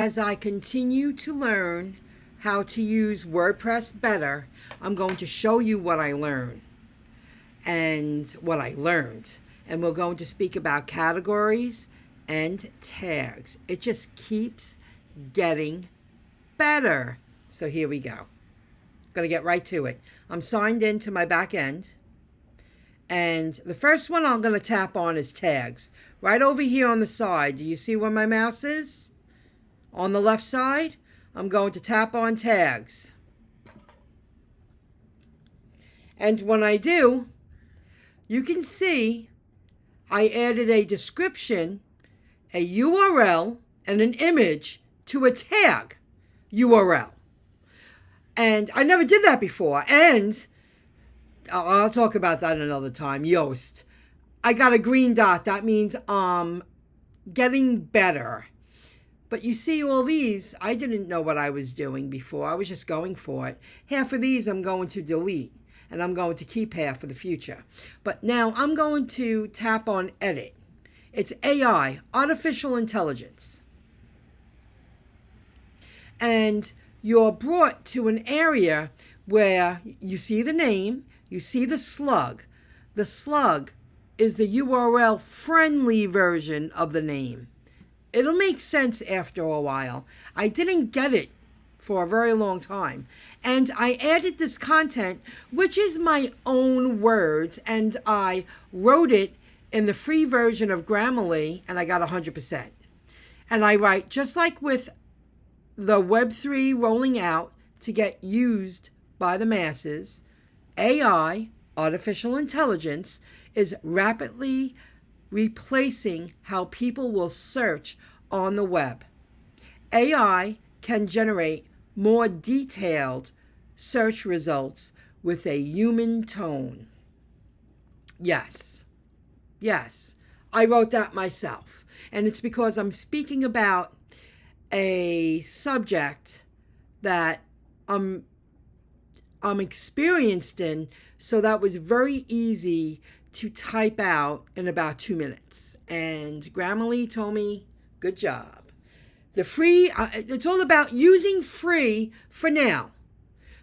As I continue to learn how to use WordPress better, I'm going to show you what I learned and what I learned. And we're going to speak about categories and tags. It just keeps getting better. So here we go. Going to get right to it. I'm signed into my back end. And the first one I'm going to tap on is tags. Right over here on the side. Do you see where my mouse is? On the left side, I'm going to tap on tags. And when I do, you can see I added a description, a URL, and an image to a tag URL. And I never did that before. And I'll talk about that another time. Yoast. I got a green dot. That means getting better. But you see all these, I didn't know what I was doing before. I was just going for it. Half of these I'm going to delete, and I'm going to keep half for the future. But now I'm going to tap on edit. It's AI, artificial intelligence. And you're brought to an area where you see the name, you see the slug. The slug is the URL friendly version of the name. It'll make sense after a while. I didn't get it for a very long time. And I added this content, which is my own words, and I wrote it in the free version of Grammarly, and I got 100%. And I write, just like with the Web3 rolling out to get used by the masses, AI, artificial intelligence, is rapidly replacing how people will search on the web. AI can generate more detailed search results with a human tone. Yes, I wrote that myself. And it's because I'm speaking about a subject that I'm experienced in, so that was very easy to type out in about 2 minutes. And Grammarly told me, good job. The free, it's all about using free for now.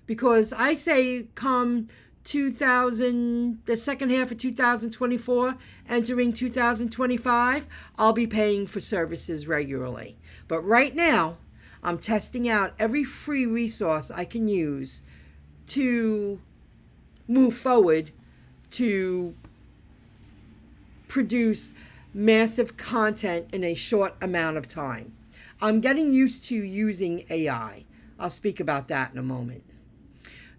Because I say come the second half of 2024, entering 2025, I'll be paying for services regularly. But right now, I'm testing out every free resource I can use to move forward to produce massive content in a short amount of time. I'm getting used to using AI. I'll speak about that in a moment.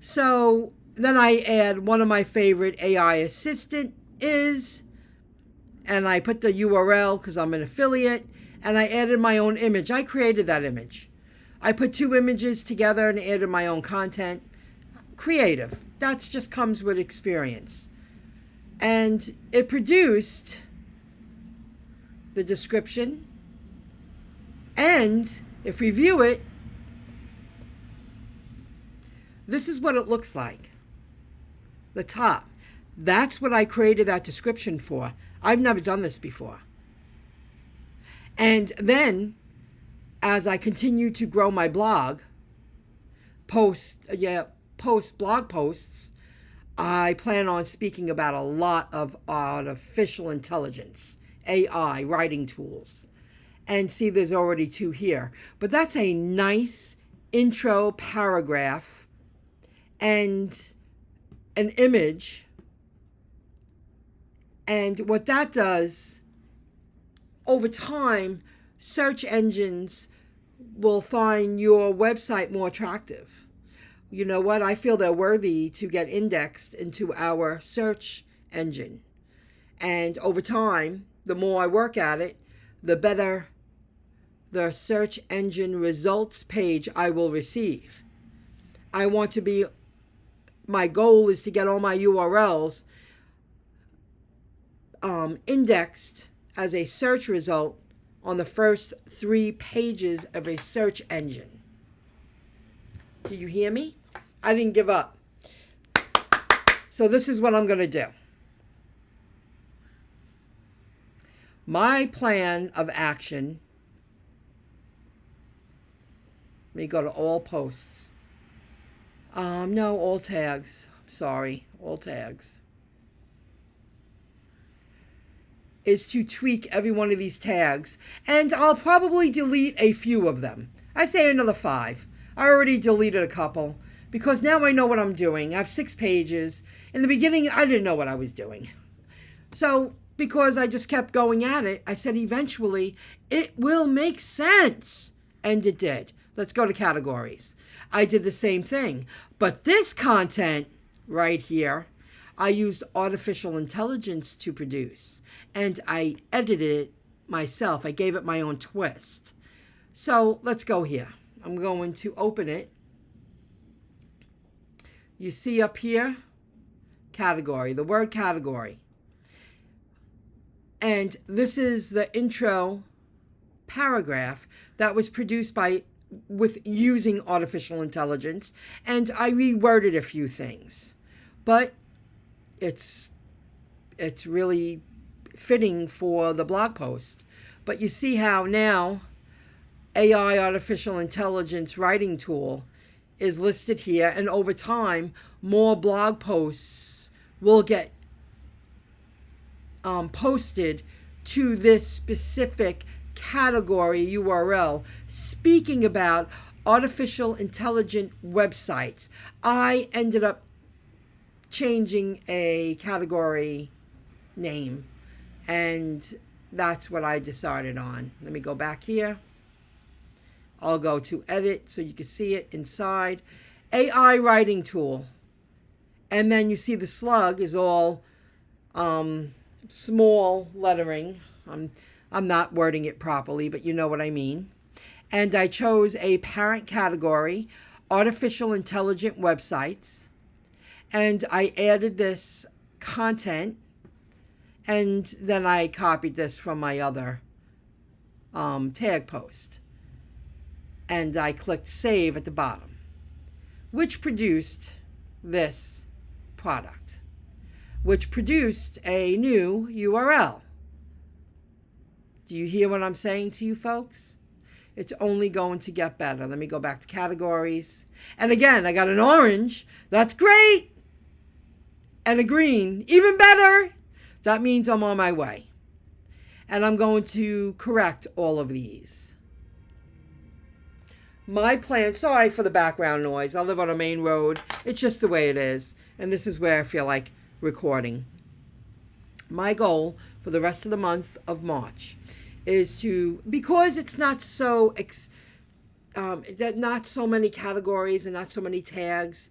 So then I add one of my favorite AI assistant is, and I put the URL because I'm an affiliate, and I added my own image. I created that image. I put 2 images together and added my own content. Creative. That just comes with experience. And it produced the description. And if we view it, this is what it looks like. The top. That's what I created that description for. I've never done this before. And then, as I continue to grow my blog, post blog posts, I plan on speaking about a lot of artificial intelligence, AI, writing tools. And see, there's already 2 here. But that's a nice intro paragraph and an image. And what that does, over time, search engines will find your website more attractive. You know what? I feel they're worthy to get indexed into our search engine. And over time, the more I work at it, the better the search engine results page I will receive. My goal is to get all my URLs indexed as a search result on the first 3 pages of a search engine. Do you hear me? I didn't give up. So this is what I'm going to do. My plan of action me go to all posts. No, all tags. Sorry, all tags. Is to tweak every one of these tags. And I'll probably delete a few of them. I say another 5. I already deleted a couple because now I know what I'm doing. I have 6 pages. In the beginning, I didn't know what I was doing. So because I just kept going at it, I said eventually it will make sense. And it did. Let's go to categories. I did the same thing. But this content right here, I used artificial intelligence to produce. And I edited it myself. I gave it my own twist. So let's go here. I'm going to open it. You see up here, category, the word category. And this is the intro paragraph that was produced with using artificial intelligence. And I reworded a few things. But it's really fitting for the blog post. But you see how now AI, artificial intelligence writing tool, is listed here, and over time more blog posts will get posted to this specific category URL speaking about artificial intelligent websites. I ended up changing a category name, and that's what I decided on. Let me go back here. I'll go to edit so you can see it inside. AI writing tool. And then you see the slug is all small lettering. I'm not wording it properly, but you know what I mean. And I chose a parent category, artificial intelligent websites. And I added this content. And then I copied this from my other tag post. And I clicked save at the bottom, which produced this product, which produced a new URL. Do you hear what I'm saying to you folks? It's only going to get better. Let me go back to categories. And again, I got an orange. That's great. And a green, even better. That means I'm on my way. And I'm going to correct all of these. My plan, sorry for the background noise. I live on a main road. It's just the way it is. And this is where I feel like recording. My goal for the rest of the month of March is to, because it's not so, not so many categories and not so many tags,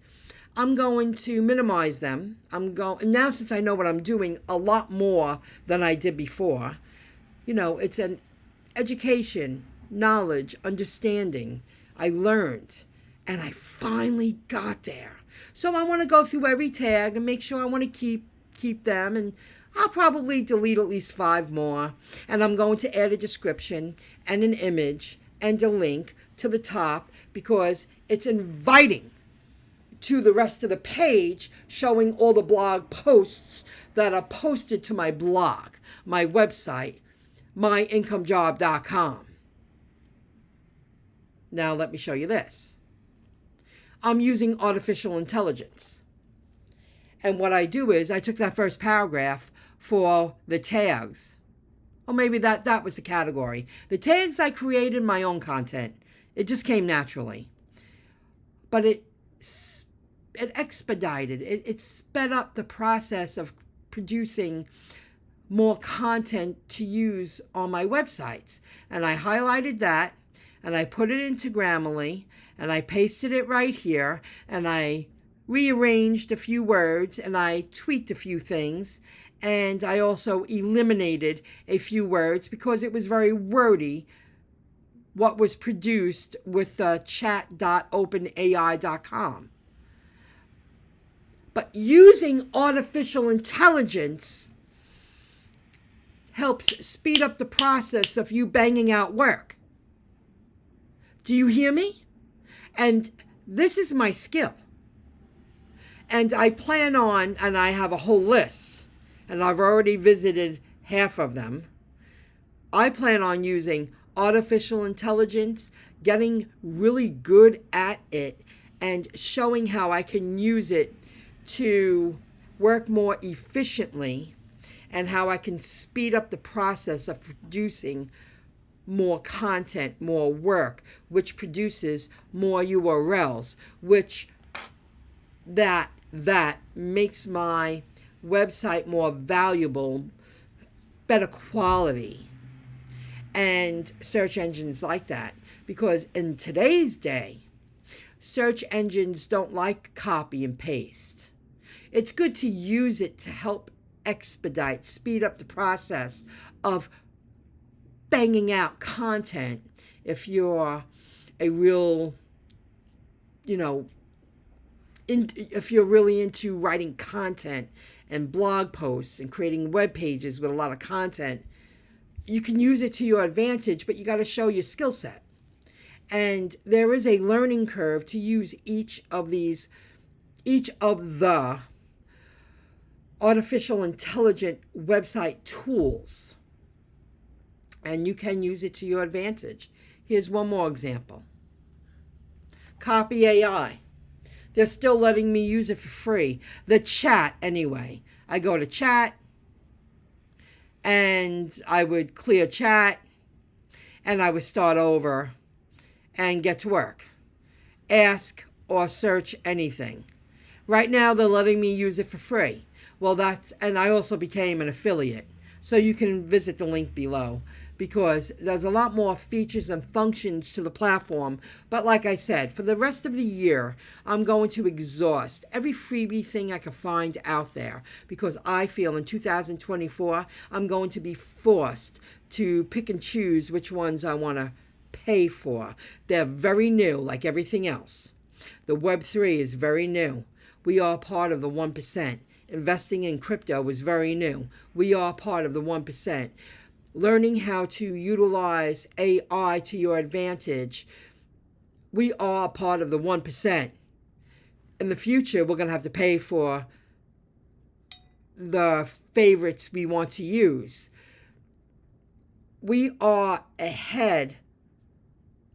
I'm going to minimize them. Now since I know what I'm doing a lot more than I did before, it's an education, knowledge, understanding. I learned, and I finally got there. So I want to go through every tag and make sure I want to keep them, and I'll probably delete at least 5 more. And I'm going to add a description and an image and a link to the top because it's inviting to the rest of the page, showing all the blog posts that are posted to my blog, my website, myincomejob.com. Now let me show you this. I'm using artificial intelligence. And what I do is I took that first paragraph for the tags. Or maybe that was the category. The tags I created my own content. It just came naturally. But it expedited, it sped up the process of producing more content to use on my websites. And I highlighted that, and I put it into Grammarly, and I pasted it right here, and I rearranged a few words, and I tweaked a few things, and I also eliminated a few words because it was very wordy, what was produced with chat.openai.com. But using artificial intelligence helps speed up the process of you banging out work. Do you hear me? And this is my skill. And I plan on, and I have a whole list, and I've already visited half of them. I plan on using artificial intelligence, getting really good at it and showing how I can use it to work more efficiently and how I can speed up the process of producing more content, more work, which produces more URLs, which that makes my website more valuable, better quality, and search engines like that. Because in today's day, search engines don't like copy and paste. It's good to use it to help expedite, speed up the process of banging out content if you're a real, if you're really into writing content and blog posts and creating web pages with a lot of content. You can use it to your advantage, but you got to show your skill set. And there is a learning curve to use each of the artificial intelligent website tools. And you can use it to your advantage. Here's one more example. Copy AI. They're still letting me use it for free. The chat, anyway. I go to chat, and I would clear chat, and I would start over and get to work. Ask or search anything. Right now, they're letting me use it for free. Well, and I also became an affiliate. So you can visit the link below, because there's a lot more features and functions to the platform. But like I said, for the rest of the year, I'm going to exhaust every freebie thing I can find out there, because I feel in 2024, I'm going to be forced to pick and choose which ones I want to pay for. They're very new, like everything else. The Web3 is very new. We are part of the 1%. Investing in crypto is very new. We are part of the 1%. Learning how to utilize AI to your advantage, we are part of the 1%. In the future, we're going to have to pay for the favorites we want to use. We are ahead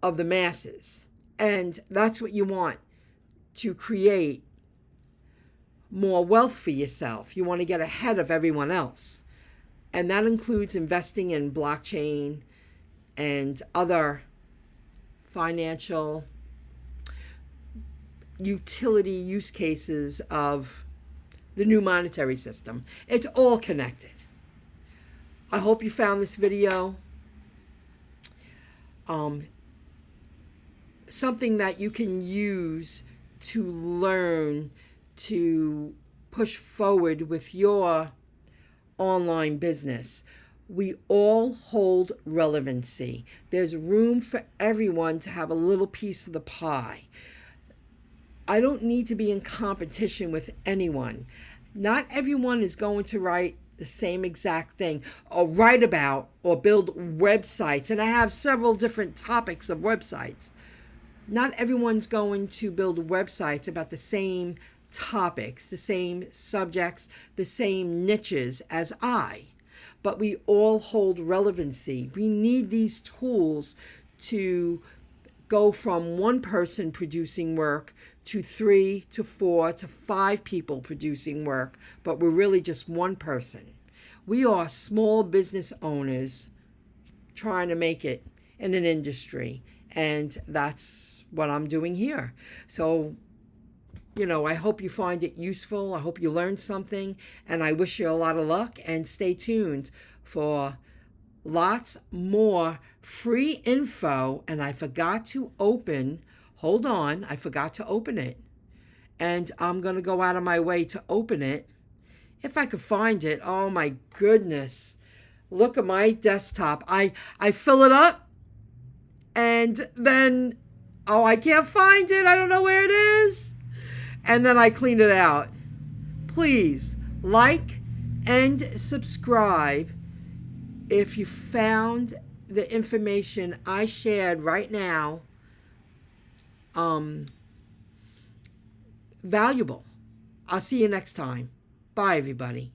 of the masses, and that's what you want to create more wealth for yourself. You want to get ahead of everyone else. And that includes investing in blockchain and other financial utility use cases of the new monetary system. It's all connected. I hope you found this video something that you can use to learn to push forward with your online business. We all hold relevancy. There's room for everyone to have a little piece of the pie. I don't need to be in competition with anyone. Not everyone is going to write the same exact thing or write about or build websites. And I have several different topics of websites. Not everyone's going to build websites about the same topics, the same subjects, the same niches as I. But we all hold relevancy. We need these tools to go from one person producing work to 3 to 4 to 5 people producing work, but we're really just one person. We are small business owners trying to make it in an industry, and that's what I'm doing here. So, I hope you find it useful. I hope you learned something, and I wish you a lot of luck, and stay tuned for lots more free info. And I forgot to open, hold on, I forgot to open it. And I'm going to go out of my way to open it. If I could find it, oh my goodness. Look at my desktop. I fill it up, and then, I can't find it. I don't know where it is. And then I clean it out. Please like and subscribe if you found the information I shared right now valuable. I'll see you next time. Bye, everybody.